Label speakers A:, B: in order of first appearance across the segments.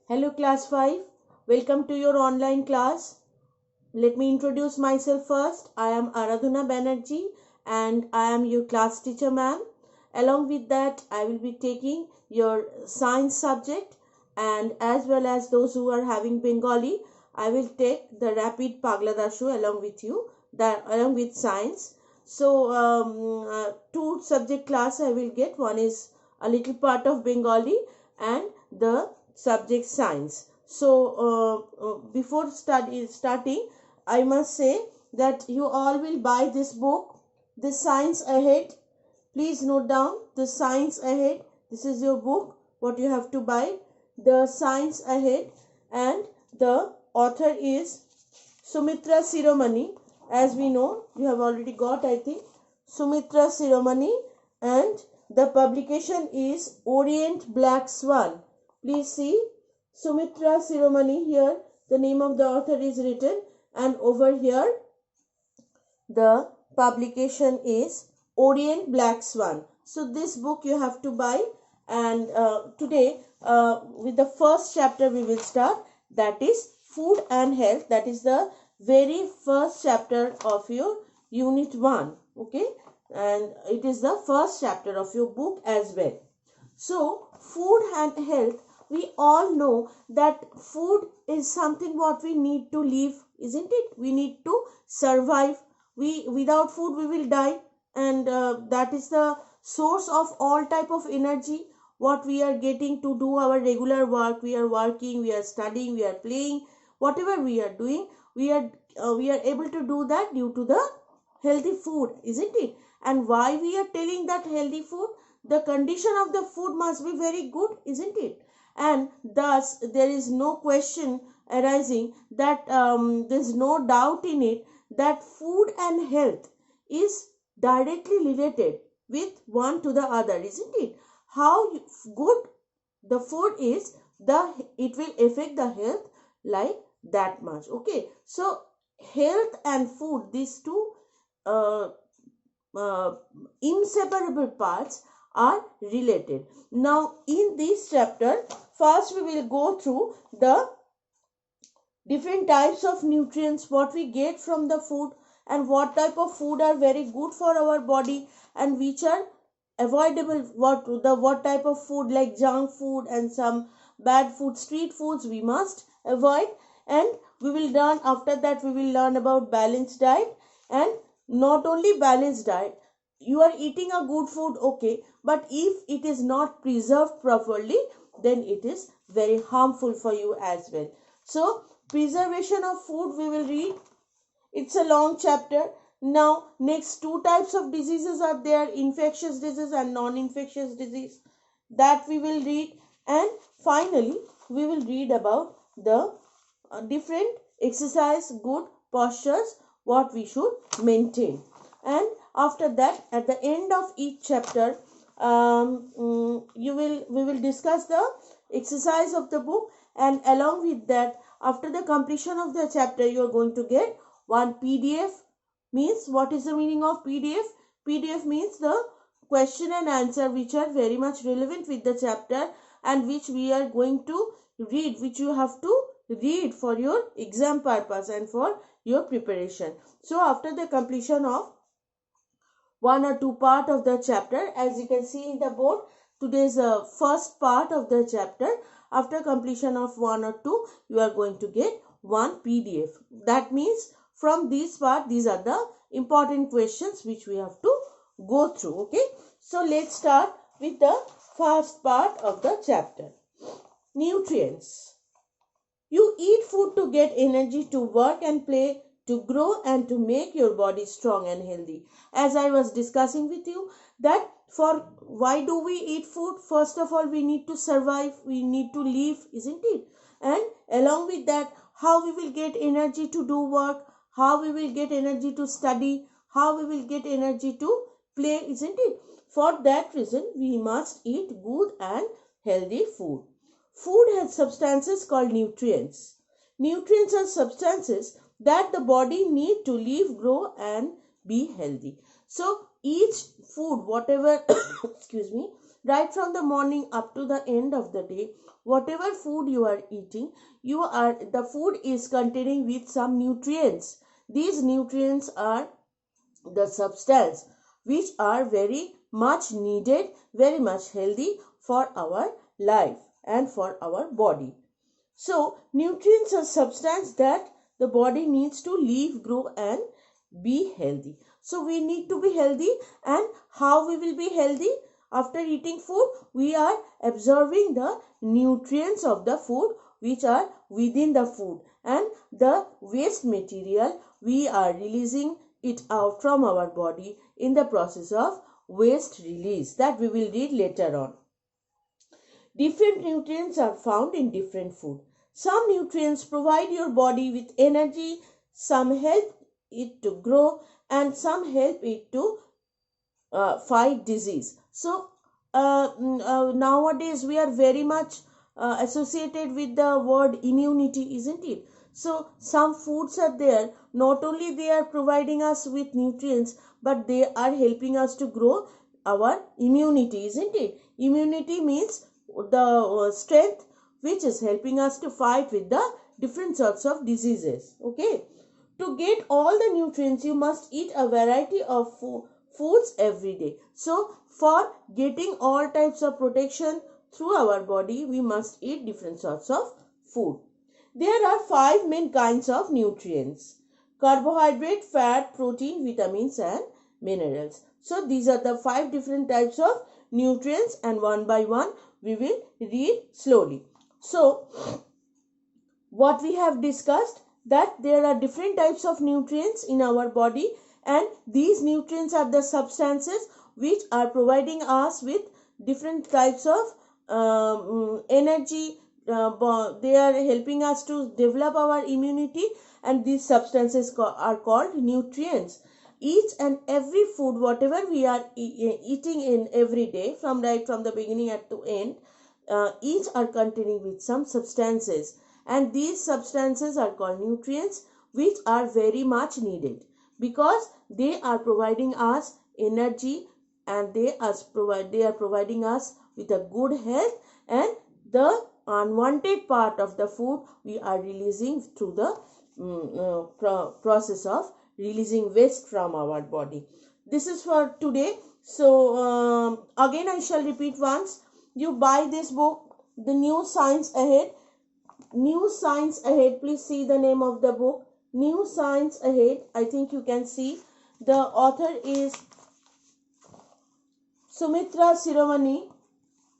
A: Hello class 5, welcome to your online class. Let me introduce myself first. I am Aradhana Banerjee and I am your class teacher ma'am. Along with that, I will be taking your science subject, and as well as those who are having Bengali, I will take the rapid Pagladashu along with you, along with science. So, two subject class I will get. One is a little part of Bengali and the subject science. So, before starting, I must say that you all will buy this book, The Science Ahead. Please note down The Science Ahead. This is your book, what you have to buy. The Science Ahead, and the author is Sumitra Siromani. As we know, you have already got, I think, Sumitra Siromani, and the publication is Orient Black Swan. Please see Sumitra Siromani here. The name of the author is written, and over here the publication is Orient Black Swan. So this book you have to buy, and today with the first chapter we will start, that is food and health. That is the very first chapter of your unit 1, okay, and it is the first chapter of your book as well. So food and health, we all know that food is something what we need to live, isn't it? We need to survive. Without food we will die, and that is the source of all type of energy what we are getting to do our regular work. We are working, we are studying, we are playing, whatever we are doing, we are able to do that due to the healthy food, isn't it? And why we are telling that healthy food? The condition of the food must be very good, isn't it? And thus there is no question arising that there's no doubt in it that food and health is directly related with one to the other, isn't it? How good the food is, it will affect the health like that much. Okay, so health and food, these two uh, inseparable parts are related. Now in this chapter, first we will go through the different types of nutrients what we get from the food, and what type of food are very good for our body and which are avoidable. What type of food like junk food and some bad food, street foods, we must avoid. And we will learn, after that we will learn about balanced diet. And not only balanced diet, you are eating a good food, okay, but if it is not preserved properly, then it is very harmful for you as well. So preservation of food we will read. It's a long chapter. Now next two types of diseases are there, infectious disease and non-infectious disease, that we will read. And finally we will read about the different exercise good postures what we should maintain. And after that, at the end of each chapter, we will discuss the exercise of the book, and along with that, after the completion of the chapter, you are going to get one PDF. Means, what is the meaning of PDF? PDF means the question and answer which are very much relevant with the chapter, and which we are going to read, which you have to read for your exam purpose and for your preparation. So after the completion of one or two part of the chapter, as you can see in the board, today's first part of the chapter, after completion of one or two, you are going to get one PDF. That means from this part, these are the important questions which we have to go through. Okay, so let's start with the first part of the chapter. Nutrients. You eat food to get energy to work and play, to grow and to make your body strong and healthy. As I was discussing with you, that for why do we eat food? First of all, we need to survive, we need to live, isn't it? And along with that, how we will get energy to do work, how we will get energy to study, how we will get energy to play, isn't it? For that reason, we must eat good and healthy food. Food has substances called nutrients. Nutrients are substances that the body need to live, grow and be healthy. So each food, whatever excuse me, right from the morning up to the end of the day, whatever food you are eating, the food is containing with some nutrients. These nutrients are the substance which are very much needed, very much healthy for our life and for our body. So nutrients are substance that the body needs to live, grow and be healthy. So we need to be healthy, and how we will be healthy? After eating food, we are absorbing the nutrients of the food which are within the food, and the waste material we are releasing it out from our body in the process of waste release, that we will read later on. Different nutrients are found in different food. Some nutrients provide your body with energy, some help it to grow, and some help it to fight disease. So nowadays we are very much associated with the word immunity, isn't it? So some foods are there, not only they are providing us with nutrients, but they are helping us to grow our immunity, isn't it? Immunity means the strength which is helping us to fight with the different sorts of diseases. Okay, to get all the nutrients you must eat a variety of foods every day. So for getting all types of protection through our body, we must eat different sorts of food. There are 5 main kinds of nutrients: carbohydrate, fat, protein, vitamins and minerals. So these are the 5 different types of nutrients, and one by one we will read slowly. So what we have discussed, that there are different types of nutrients in our body, and these nutrients are the substances which are providing us with different types of energy. They are helping us to develop our immunity, and these substances are called nutrients. Each and every food whatever we are eating in every day, from right from the beginning at to end, each are containing with some substances, and these substances are called nutrients, which are very much needed because they are providing us energy, and they are providing us with a good health, and the unwanted part of the food we are releasing through the process of releasing waste from our body. This is for today. So again I shall repeat once. You buy this book, The New Science Ahead. New Science Ahead. Please see the name of the book, New Science Ahead. I think you can see. The author is Sumitra Siromani.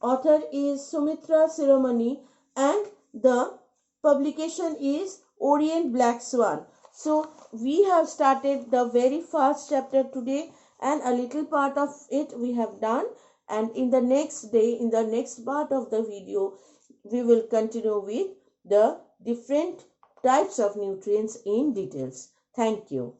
A: Author is Sumitra Siromani, and the publication is Orient Black Swan. So we have started the very first chapter today, and a little part of it we have done, and in the next day, in the next part of the video, we will continue with the different types of nutrients in details. Thank you.